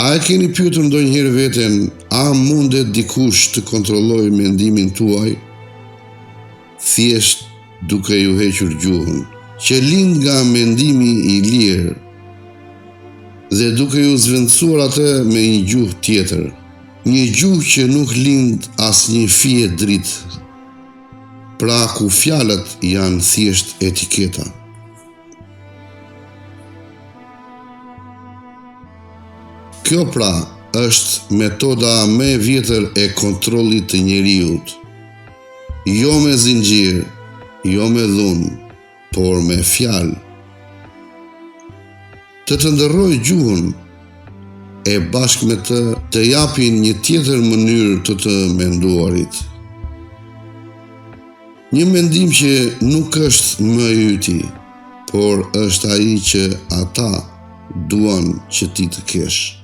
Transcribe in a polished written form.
A e keni pyetur ndonjëherë veten, a mundet dikush të kontrollojë mendimin tuaj? Thjesht duke ju hequr gjuhën, që lind nga mendimi i lirë dhe duke ju zvendësuar atë me një gjuhë tjetër, një gjuhë që nuk lind asnjë fije dritë, pra ku fjalët janë thjesht etiketa. Kjo pra është metoda më e vjetër e kontrollit të njeriut, jo me zinxhir, jo me dhunë, por me fjalë. Të ndërrojë gjuhën e bashkë me të japin një tjetër mënyrë të menduarit. Një mendim që nuk është më yti, por është ai që ata duan që ti të kesh.